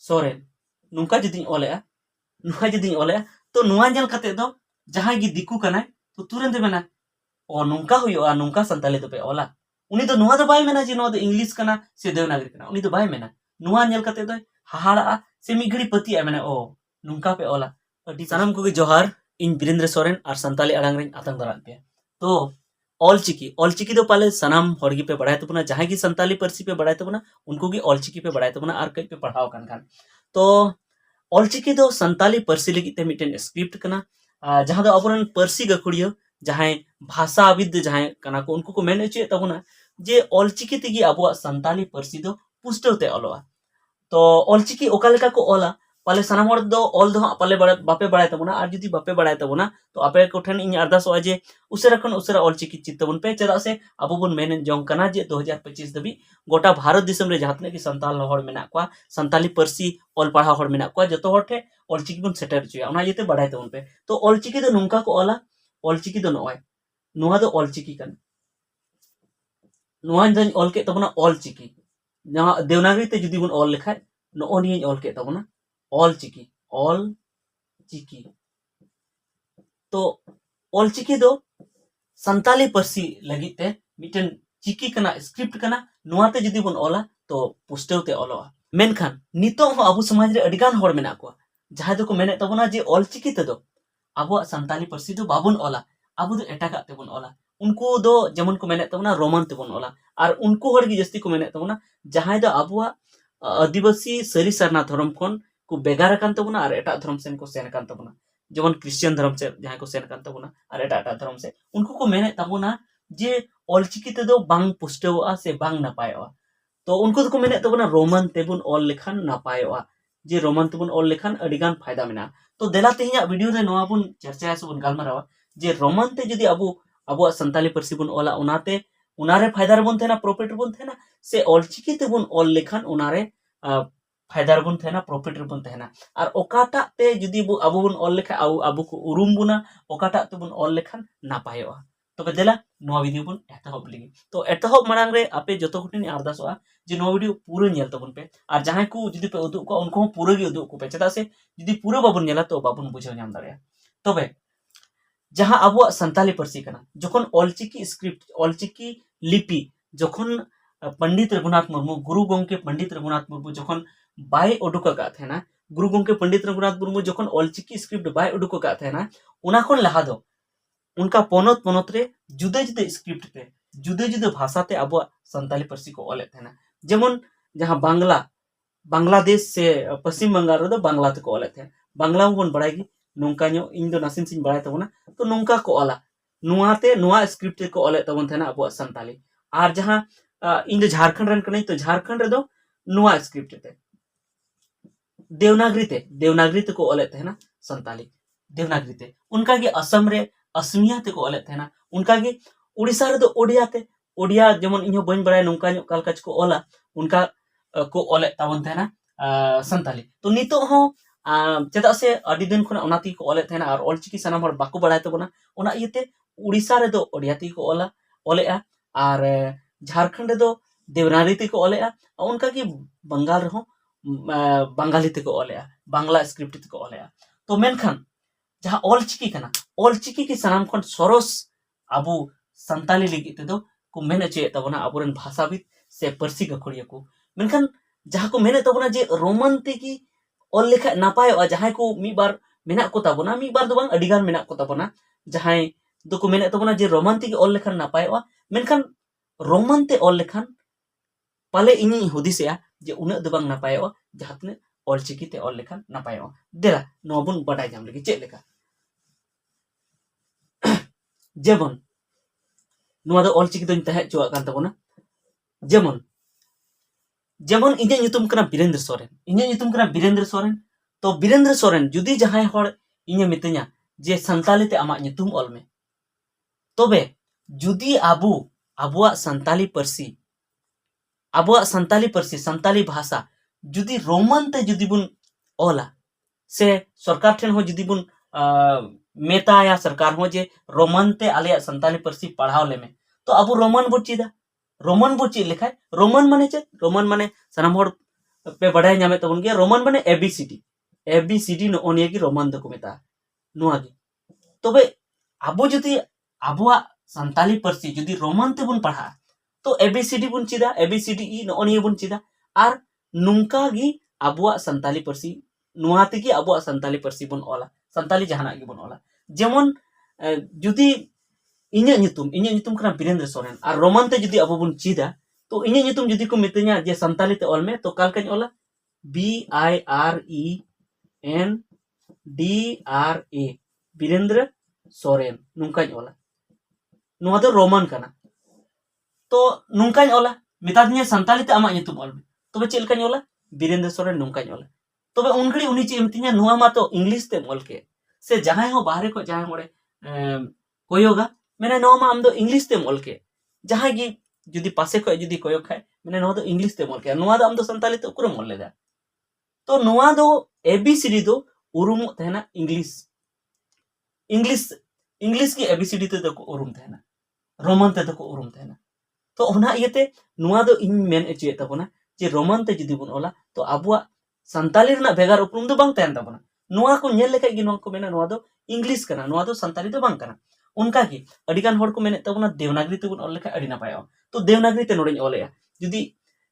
सोरेन नुका जुदी ओलेआ नुका जुदी ओलेआ तो नुआ नेल कते दो जहां गी दिकू कनाय तो तुरंत मेना ओ नुका हुयोआ नुका संताली तो पे ओला उनी तो नुआ दो बाय मेना जे नो दो इंग्लिश कना से देवनागरी कना उनी तो बाय मेना नुआ नेल कते दो हाहाड़ा से मी घड़ी पति मेना ओ नुका पे ओला अडी सनम को जोहार इन वीरेंद्र सोरेन और संताली अड़ांग रिन आतंग दरान पे तो ऑलचिकी दो पाले सनाम हॉर्गी पे बढ़ाए तबना जहां की संताली पर्सी पे बढ़ाए तबना उनको की ऑलचिकी पे बढ़ाए तबना और कई पे पढ़ाओ कान तो ऑलचिकी दो संताली पर्सी लगी ते मिटेन स्क्रिप्ट कना जहां दो अबरन पर्सी गखुड़ियो जहां भाषाविद जहां कना को उनको को मेन चे तबना जे ऑलचिकी तेगी अबो संताली पर्सी दो पुस्टोते ऑलोआ तो ऑलचिकी ओकालेका को ओला पाले सनाम हर दो ऑल दो पाले बापे बढ़ाए तबना और जुदी बापे बढ़ाए तबना तो आपे को ठन इन अरदास जे उसेरा खन उसेरा ऑलचिकी चित तबन पे चदा से अबो बन मेन जोंग कना जे 2025 दबी गोटा भारत दिसम रे जहातने की संताल हर मेना को संताली पर्सी ऑल पढ़ा हर मेना को जतो हर ठे ऑलचिकी बन सेटर चुया ओना येते बढ़ाए तबन पे तो ऑलचिकी दो नुंका को ओला ऑलचिकी दो नोय नुआ दो ऑलचिकी कन नुआ जन ऑल के तबना ऑलचिकी जहां देवनागरी ते जुदी बन ऑल लिखाय नो निये ऑल के तबना ऑल चिकी तो ऑल चिकी दो संताली पर्सी लगी ते मिटन चिकी कना स्क्रिप्ट कना नुआते जुदी बन ओला तो पुस्टेवते ओलोआ मेनखान नितो हो अबु समाज रे अडिगान होड़ मेना को जहां दो को मेने तबना जे ऑल चिकी ते दो अबु संताली पर्सी दो बाबुन ओला अबु दो एटाका ते बन ओला उनको दो जेमन को मेने तबना रोमन ते बन ओला और उनको हर गी जस्ती को मेने तबना जहां दो अबुआ आदिवासी सरी सरना धर्म खन को बेगार कान तबना और एटा धर्म सेन को सेन कान तबना जेमन क्रिश्चियन धर्म से जहां को सेन कान तबना और एटा धर्म से उनको को मेने तबना जे ऑलचिकी ते दो बांग पुष्टवा से बांग नपायवा तो उनको को मेने तबना रोमन तेबुन ऑल लेखान नपायवा जे रोमन तेबुन ऑल लेखान अडिगान फायदा मेना तो देला तेहिया वीडियो रे नोआ बुन चर्चा से बुन गालमारावा जे रोमन ते जदी अबु संताली पर्सी बुन ओला उनाते उनारे फायदा रे बुन थेना प्रॉफिट रे बुन थेना से ऑलचिकी ते बुन ऑल लेखान उनारे फायदा रबन थेना प्रॉफिट रबन थेना और ओकाटा ते जुदी अबो बन ऑल लेखा अबो को उरुम बुना ओकाटा ते बन ऑल लेखान नापायोआ तो देला नो वीडियो बन एतहब लगी तो एतहब मांग रे आपे जतो कुटिन अरदासोआ जे नो वीडियो पूरा नेल तबन पे और जहां को जुदी पे उदुक को उनको पूरा गे उदुक को पे चदा से जुदी पूरा बाबन नेला तो बाबन बुझाव नाम दाड़े तबे जहां अबो संताली पर्सी कना जखन ऑलचिकी स्क्रिप्ट ऑलचिकी लिपि जखन पंडित रघुनाथ मुर्मू गुरु गोंके पंडित रघुनाथ मुर्मू जखन बाय उडुक का थेना गुरु गोंके पंडित रघुनाथ मुर्मू जखन ऑलचिकी स्क्रिप्ट बाय उडुक का थेना उना खन लहा दो उनका पोनत पोनत रे जुदे जुदे स्क्रिप्ट ते जुदे जुदे भाषा ते अब संताली पर्सी को ओले थेना जेमन जहां बांग्लादेश से पश्चिम बंगाल रे दो बांग्ला ते को ओले थे बांग्ला बन बड़ाई नोंका नो इन दो नासिन सिन बड़ाई तबना तो नोंका को ओला नुआते नुआ स्क्रिप्ट ते को ओले तबन थेना अब संताली और जहां इन दो झारखंड रन कने तो झारखंड रे दो नुआ स्क्रिप्ट ते देवनागरी ते को ओले थे ना संताली देवनागरी ते उनका के असम रे असमिया ते को ओले थे ना उनका के उड़ीसा रे दो ओडिया जेमन इहो बन बड़ाय नोंका नो कालकाच को ओला उनका को ओले तावन थे ना संताली तो नितो हो चेदा से अडी दिन खना ओनाती को ओले थे ना और ऑलचिकी सनाम हर बाको बड़ाय तबना ओना इते उड़ीसा रे दो ओडिया ती को ओलेआ और झारखंड रे दो देवनागरी ते को ओलेआ उनका की बंगाल रे हो बंगाली ते को ओलेआ बांग्ला स्क्रिप्ट ते को ओलेआ तो मेनखान जहां ऑलचिकी कना ऑलचिकी की सनाम खन सरस अबु संताली लगी ते दो को मेने चे तबना अबुरन भाषाविद से पर्सी गखड़िया को मेनखान जहां को मेने तबना जे रोमन ते की ऑल लेखा नापाय जहां को मी बार मेना को तबना मी बार दो बांग अडिगान मेना को तबना जहां दो को मेने तबना जे रोमन ते की ऑल लेखा नापाय मेनखान रोमन ते ऑल लेखान पाले इनी हुदिसया जे उना दो बांग नापाय जहां तने ऑलचिकी ते ऑल लेखान नापाय देला नो बुन बडाय जाम लगी चे लेखा जेमन नुआ दो ऑलचिकी दोन तहे चुआ कान तबना जेमन जेमन इने nyutum kana बीरेंद्र सोरेन इने nyutum kana बीरेंद्र सोरेन तो बीरेंद्र सोरेन जुदी जहां हर इने मितnya जे संताली ते आमा nyutum ऑल में तबे जुदी अबुआ संताली पर्सी संताली भाषा जुदी रोमन ते जुदी बुन ओला से सरकार ठेन हो जुदी बुन मेता या सरकार हो जे रोमन ते आले संताली पर्सी पढ़ाव ले में तो अब रोमन बो चीदा रोमन बो ची लिखा रोमन माने चे रोमन माने सनाम हर पे बड़ाई नामे तबन गया रोमान माने एबीसीडी नो ओनिया की रोमान दो को मेता नुआ की तबे आबो जुदी आबुआ संताली परसी जुदी रोमान ते बुन पढ़ा तो एबीसीडी बुन चिदा एबीसीडी ई नो ओनिया बुन चिदा आर नुंका गी आबुआ संताली परसी नुआ ते की आबुआ संताली परसी बुन ओला संताली जहाना की बुन ओला जेमन जुदी इन्या nyutum kana Birendra Soren ar roman te judi abu bun chida to inya nyutum judi ko mitanya je santali te olme to kal kany ola BIRENDRA Birendra Soren nungkany ola nuwa do roman kana to nungkany ola mitadnya santali te ama nyutum olme tobe chel kany ola Birendra Soren nungkany ola tobe ungri uni che mitanya nuwa ma to english te molke se jahay ho bahare ko jahay mode koyoga मैंने no मा आमदो English ते मोल के जहां की जुदी पासे को जुदी कोयो खाए मैंने नो दो इंग्लिश ते मोल के नुआ दो आमदो संताली ते उकुरे मोल लेदा तो नुआ दो एबीसीडी दो उरुम तहना इंग्लिश की एबीसीडी ते को उरुम तहना रोमन ते को उरुम तहना तो ओना इयते नुआ दो इन मेन एचे तबना जे रोमन ते जुदी बुन ओला तो आबुआ संताली रना भेगार उपरुम दो बांग तहन तबना नुआ को नेल लेखा गी नुआ को मेना नुआ दो इंग्लिश कना नुआ दो संताली दो बांग कना उनका की अडिगान होड़ को मेने तबना देवनागरी ते बुन ओल लेखा अडी नापायो तो देवनागरी ते नोड़ेन ओलेया जुदी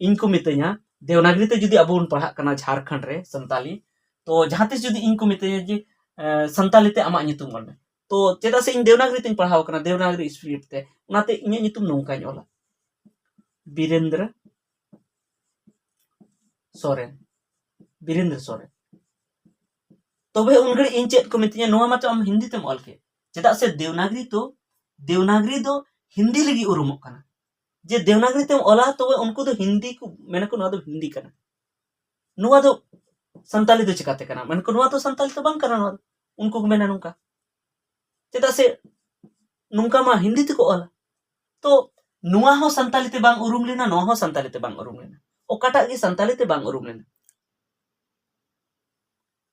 इनको मितenya देवनागरी ते जुदी अबुन पढ़ा कना झारखंड रे संताली तो जहां तिस जुदी इनको मितenya जे संताली ते आमा nyutum ओल में तो चेदा से इन देवनागरी ते पढ़ाव कना देवनागरी स्क्रिप्ट ते उनाते इnya nyutum नोंकाñ ओला बीरेंद्र सोरेन तबे उनगड़ी इन चेद को मितenya नोआ मातो आम हिंदी ते ओल के चेदा से देवनागरी दो हिंदी लगी उरुमो कना जे देवनागरी ते ओला तो उनको दो हिंदी को मेने को नुआ दो हिंदी कना नुआ दो संताली दो चिकाते कना मेने को नुआ तो संताली तो बांग कना नुआ उनको को मेना नुका चेदा से नुका मा हिंदी ते को ओला तो नुआ हो संताली ते बांग उरुम लेना नुआ हो संताली ते बांग उरुम लेना ओकाटा की संताली ते बांग उरुम लेना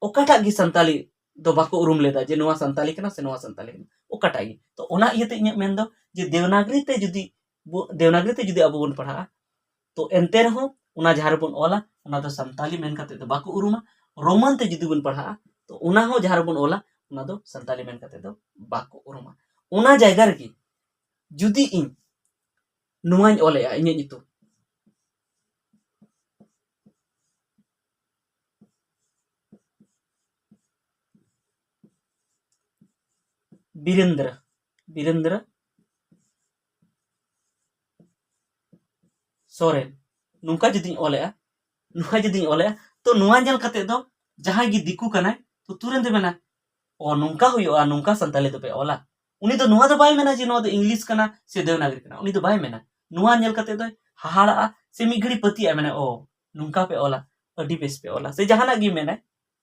ओकाटा की संताली दो बाको उरुम लेदा जे नुआ संताली कना से नुआ संताली कना ओकाटा की तो ओना इयते इnya मेन दो जे देवनागरी ते जुदी अबो बन पढ़ा तो एंते रहो उना जहार बन ओला उना दो संताली मेन काते दो बाको उरुमा रोमन ते जुदी बन पढ़ा तो उना हो जहार बन ओला उना दो संताली मेन काते दो बाको उरुमा उना जायगा रे जुदी इन नुआñ ओलेया इnya nyutum बीरेंद्र सोरेन नुका जुदी ओलेया तो नुआ जल कते दो जहां गी दिकू कना तो तुरंत मेना ओ नुका हुयो नुका संताली दो पे ओला उनी तो नुआ दो बाय मेना जे नुआ दो इंग्लिश कना से देवनागरी कना उनी तो बाय मेना नुआ नेल कते दो हाहाड़ा से मिगड़ी पति आ मेना ओ नुका पे ओला अडी बेस पे ओला से जहाना गी मेना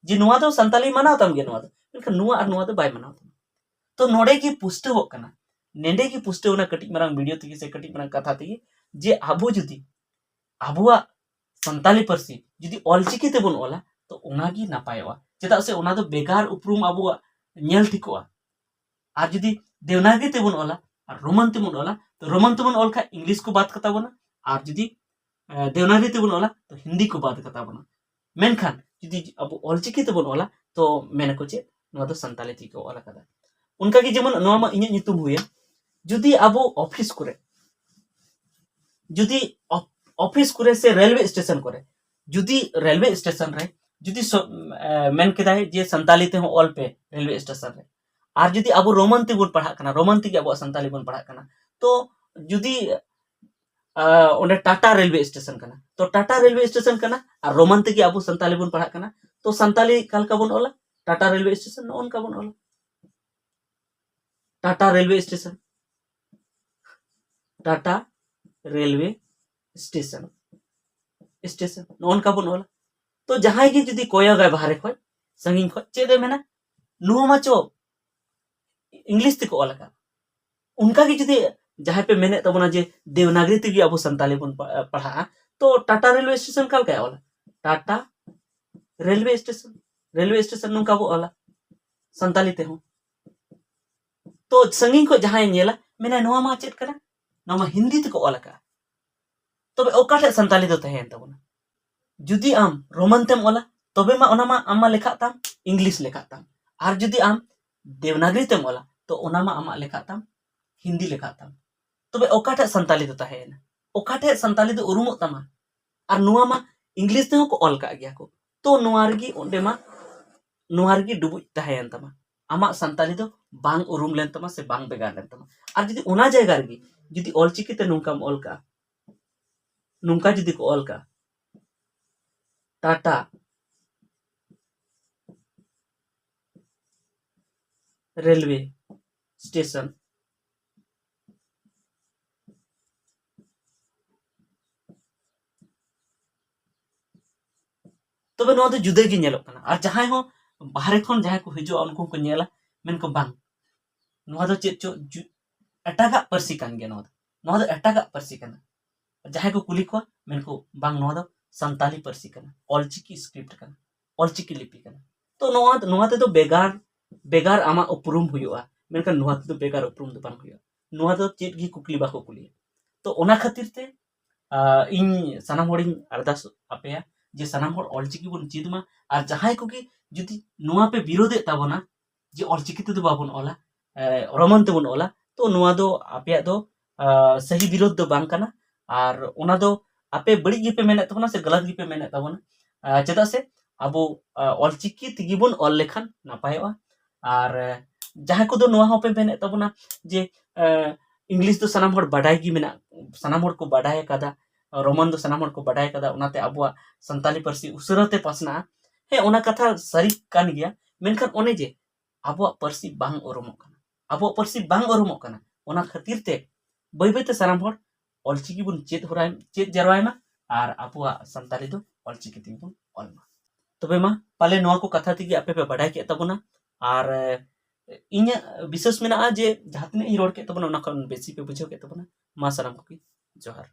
जे नुआ दो संताली मनाव तम गे नुआ दो नुआ और नुआ दो बाय मनाव तो नोडे की पुष्ट हो कना नेंडे की पुष्ट होना कटी मरांग वीडियो तगी से कटी मरांग कथा तगी जे आबो जुदी आबुआ संताली परसी जुदी ऑलचिकी ते बन ओला तो उना की नापायवा चेदा से उना दो बेकार उपरुम आबुआ नेल ठिकोआ आर जुदी देवनागरी ते बन ओला और रोमन ते बन ओला तो रोमन ते बन ओल खा इंग्लिश को बात करता बना और जुदी देवनागरी ते बन ओला तो हिंदी को बात करता बना मेनखान जुदी अब ऑलचिकी ते बन ओला तो मेने को चे नुआ दो संताली तिको ओला कदा उनका की जेमन नुआ मा इnya nyutum हुए जुदी अबो ऑफिस करे जुदी ऑफिस करे से रेलवे स्टेशन करे जुदी रेलवे स्टेशन रे जुदी मेन केदाय जे संताली ते हो ऑल पे रेलवे स्टेशन रे आर जुदी अबो रोमन ते बुन पढ़ा कना रोमन ते अबो संताली बुन पढ़ा कना तो जुदी ओंडे टाटा रेलवे स्टेशन कना तो टाटा रेलवे स्टेशन कना और रोमन ते अबो संताली बुन पढ़ा कना तो संताली काल का बुन ओला टाटा रेलवे स्टेशन ओन का बुन ओला टाटा रेलवे स्टेशन नोन का बन ओला तो जहां की जुदी कोया गए बाहर खो संगिन खो चेदे मेना नुआ माचो इंग्लिश ते को ओला का उनका की जुदी जहां पे मेने तबना जे देवनागरी ते अब संताली बन पढ़ा तो टाटा रेलवे स्टेशन काल का ओला टाटा रेलवे स्टेशन नुका बो ओला संताली ते हो तो संगिन को जहां नेला मेना नुआ मा चेद करा नुआ मा हिंदी ते को ओला का तबे ओकाटे संताली दो तहेन तबना जुदी आम रोमन तेम ओला तबे मा ओना मा आम मा लेखा ताम इंग्लिश लेखा ताम और जुदी आम देवनागरी तेम ओला तो ओना मा आमा लेखा ताम हिंदी लेखा ताम तबे ओकाटे संताली दो ताहेना ओकाटे संताली दो उरुमो तामा और नुआ मा इंग्लिश तेहो को ऑल का गया को तो नुआरगी ओंडे मा नुआरगी डुबुज ताहेन तामा आमा संताली दो बांग उरुम लेन तामा से बांग बेगार लेन तामा और जुदी ओना जायगा रगी जुदी ऑल चिकी ते नुंकाम ऑल का नुंका जुदी को ऑल का टाटा रेलवे स्टेशन तबे नुआ दो जुदा गी नेलोग कना और जहां हो बाहरे खन जहां को हिजो उनको को नेला मेन को बांग नुआ दो चेत चो एटागा परसी कान गया नुआ दो एटागा परसी काना जहां को कुली को मेन को बांग नुआ दो संताली परसी काना ऑलचिकी स्क्रिप्ट काना ऑलचिकी लिपि काना तो नुआ ते तो बेगार बेगार आमा उपरुम हुयुआ मेनका नुआ ते तो बेगार उपरुम दो बांग हुयुआ नुआ दो चेत गी कुकली बाको कुली तो ओना खातिर ते इन सनाम होड़िन अरदास आपेया जे सनाम होड़ ऑलचिकी बुन चीदमा और जहां को की जुदी नुआ पे विरोधे ताबोना जे ऑलचिकी ते दो बाबुन ओला रोमन ते बुन ओला तो नुआ दो आपेया दो सही विरोध दो बांग काना और ओना दो आपे बड़ी गी पे मेने ताबोना से गलत गी पे मेने ताबोना चेदा से अबो ऑलचिकी तिगी बुन ऑल लेखान नापायोआ और जहां को दो नुआ हो पे मेने ताबोना जे इंग्लिश दो सनाम होड़ बाडाय गी मेना सनाम होड़ को बाडाय कादा रोमन दो सनाम होड़ को बाडाय कादा ओनाते अबुआ संताली परसी उसरते पासना हे ओना कथा सरी कान गया मेनखान ओने जे अबुआ परसी बांग उरुमो काना अबुआ परसी बांग उरुमो काना ओना खातिर ते बई बई ते सनाम होड़ ऑलचिकी बुन चेत होराय चेत जरवाय मा और अबुआ संताली दो ऑलचिकी ती बुन ऑलमा तबे मा पाले नोआ को कथा तिगी आपे पे बाडाय के ताबोना और इnya विशेष मेना जे जहां तिना इ रोड के ताबोना ओना खन बेसी पे बुझाव के ताबोना मा सनाम को की जोहार।